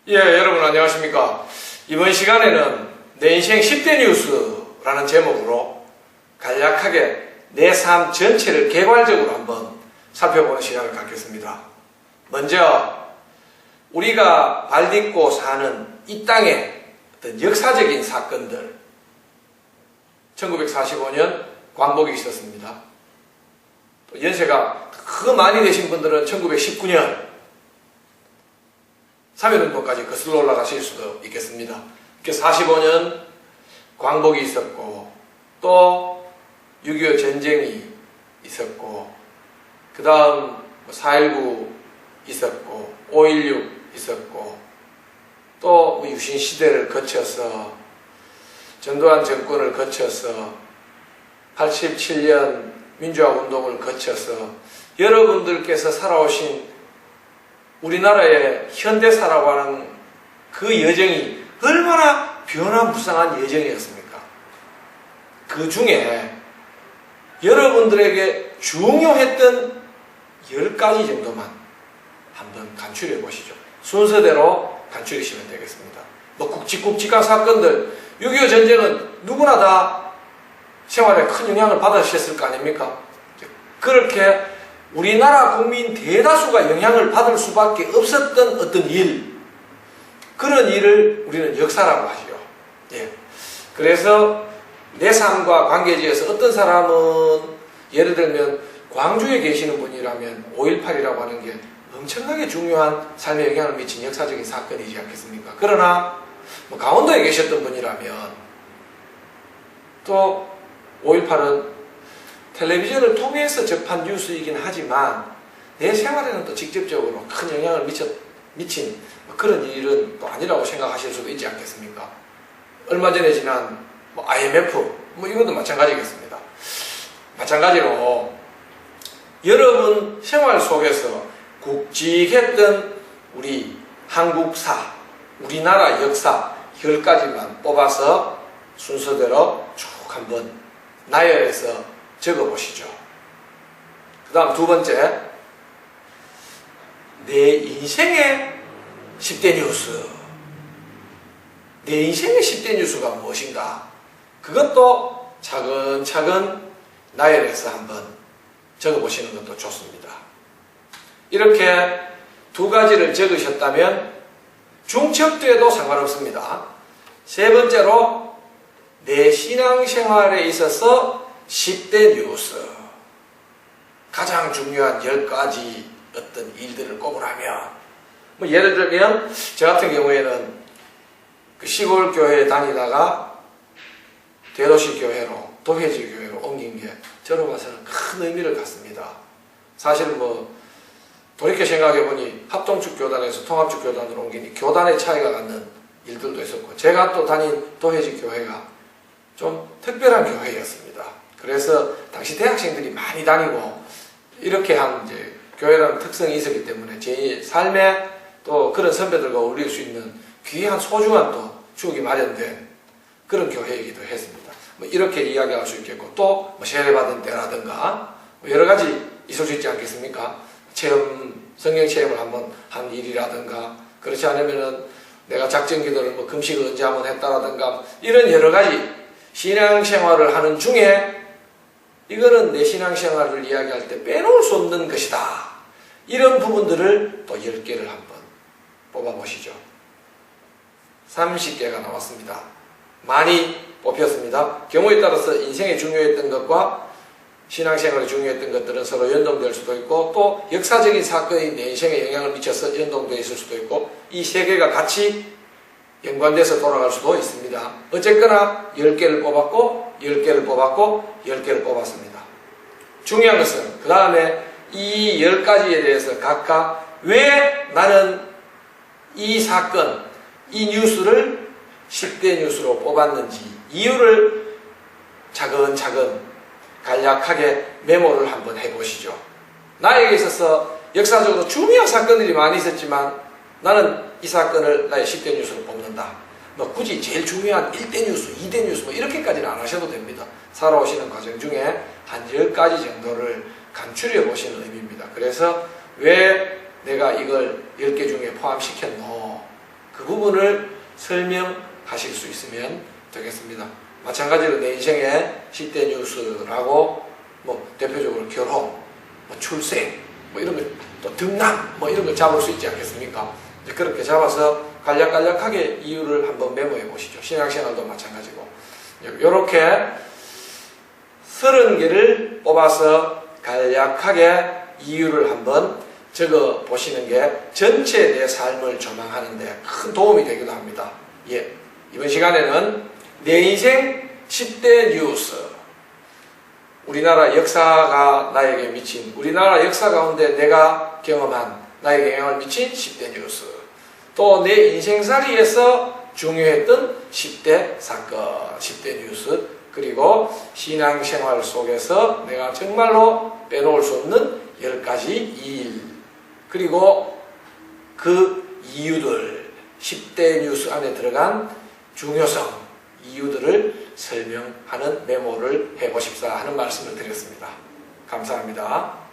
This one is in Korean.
예, 여러분 안녕하십니까. 이번 시간에는 내 인생 10대 뉴스라는 제목으로 간략하게 내 삶 전체를 개괄적으로 한번 살펴보는 시간을 갖겠습니다. 먼저 우리가 발딛고 사는 이 땅의 어떤 역사적인 사건들, 1945년 광복이 있었습니다. 또 연세가 그 많이 되신 분들은 1919년 3.1운동까지 거슬러 올라가실 수도 있겠습니다. 이렇게 45년 광복이 있었고, 또 6.25 전쟁이 있었고, 그 다음 4.19 있었고, 5.16 있었고, 또 유신시대를 거쳐서 전두환 정권을 거쳐서 87년 민주화운동을 거쳐서 여러분들께서 살아오신 우리나라의 현대사라고 하는 그 여정이 얼마나 변화무쌍한 여정이었습니까? 그 중에 여러분들에게 중요했던 10가지 정도만 한번 간추려 보시죠. 순서대로 간추리시면 되겠습니다. 굵직굵직한 사건들, 6.25 전쟁은 누구나 다 생활에 큰 영향을 받으셨을 거 아닙니까? 그렇게 우리나라 국민 대다수가 영향을 받을 수밖에 없었던 어떤 일, 그런 일을 우리는 역사라고 하죠. 예. 그래서 내 삶과 관계지어서 어떤 사람은 예를 들면 광주에 계시는 분이라면 5.18이라고 하는 게 엄청나게 중요한 삶에 영향을 미친 역사적인 사건이지 않겠습니까? 그러나 강원도에 계셨던 분이라면 또 5.18은 텔레비전을 통해서 접한 뉴스이긴 하지만 내 생활에는 또 직접적으로 큰 영향을 미친 그런 일은 또 아니라고 생각하실 수도 있지 않겠습니까? 얼마 전에 지난 IMF 이것도 마찬가지겠습니다. 마찬가지로 여러분 생활 속에서 굵직했던 우리 한국사, 우리나라 역사 10가지만 뽑아서 순서대로 쭉 한번 나열해서 적어보시죠. 그 다음 두 번째, 내 인생의 10대 뉴스. 내 인생의 10대 뉴스가 무엇인가? 그것도 차근차근 나열해서 한번 적어보시는 것도 좋습니다. 이렇게 두 가지를 적으셨다면 중첩돼도 상관없습니다. 세 번째로, 내 신앙생활에 있어서 10대 뉴스, 가장 중요한 10가지 어떤 일들을 꼽으라면, 예를 들면 저 같은 경우에는 그 시골 교회에 다니다가 대도시 교회로, 도회지 교회로 옮긴 게 저로 봐서는 큰 의미를 갖습니다. 사실 돌이켜 생각해보니 합동축 교단에서 통합축 교단으로 옮기니 교단의 차이가 갖는 일들도 있었고, 제가 또 다닌 도회지 교회가 좀 특별한 교회였습니다. 그래서 당시 대학생들이 많이 다니고 이렇게 한 이제 교회라는 특성이 있었기 때문에 제 삶에 또 그런 선배들과 어울릴 수 있는 귀한 소중한 또 추억이 마련된 그런 교회이기도 했습니다. 이렇게 이야기할 수 있겠고, 또 세례받은 때라든가 여러 가지 있을 수 있지 않겠습니까? 성경 체험을 한번 한 일이라든가, 그렇지 않으면은 내가 작정 기도를 금식을 언제 한번 했다라든가, 이런 여러 가지 신앙생활을 하는 중에 이거는 내 신앙생활을 이야기할 때 빼놓을 수 없는 것이다. 이런 부분들을 또 10개를 한번 뽑아보시죠. 30개가 나왔습니다. 많이 뽑혔습니다. 경우에 따라서 인생에 중요했던 것과 신앙생활에 중요했던 것들은 서로 연동될 수도 있고, 또 역사적인 사건이 내 인생에 영향을 미쳐서 연동되어 있을 수도 있고, 이 세 개가 같이 연관돼서 돌아갈 수도 있습니다. 어쨌거나 10개를 뽑았고 10개를 뽑았고 10개를 뽑았습니다. 중요한 것은 그 다음에 이 10가지에 대해서 각각 왜 나는 이 사건, 이 뉴스를 10대 뉴스로 뽑았는지 이유를 차근차근 간략하게 메모를 한번 해보시죠. 나에게 있어서 역사적으로 중요한 사건들이 많이 있었지만 나는 이 사건을 나의 10대 뉴스로 뽑는다. 굳이 제일 중요한 1대 뉴스, 2대 뉴스 이렇게까지는 안 하셔도 됩니다. 살아오시는 과정 중에 한 10가지 정도를 간추려 보시는 의미입니다. 그래서 왜 내가 이걸 10개 중에 포함시켰노? 그 부분을 설명하실 수 있으면 되겠습니다. 마찬가지로 내 인생의 10대 뉴스라고 뭐 대표적으로 결혼, 뭐 출생, 뭐 이런 거, 또 등남, 뭐 이런 거 잡을 수 있지 않겠습니까? 그렇게 잡아서 간략간략하게 이유를 한번 메모해 보시죠. 신앙생활도 마찬가지고. 이렇게 30개를 뽑아서 간략하게 이유를 한번 적어 보시는 게 전체 내 삶을 조망하는데 큰 도움이 되기도 합니다. 예. 이번 시간에는 내 인생 10대 뉴스, 우리나라 역사가 나에게 미친, 우리나라 역사 가운데 내가 경험한, 나에게 영향을 미친 10대 뉴스, 또 내 인생살이에서 중요했던 10대 사건, 10대 뉴스, 그리고 신앙생활 속에서 내가 정말로 빼놓을 수 없는 10가지 일, 그리고 그 이유들, 10대 뉴스 안에 들어간 중요성, 이유들을 설명하는 메모를 해보십사 하는 말씀을 드렸습니다. 감사합니다.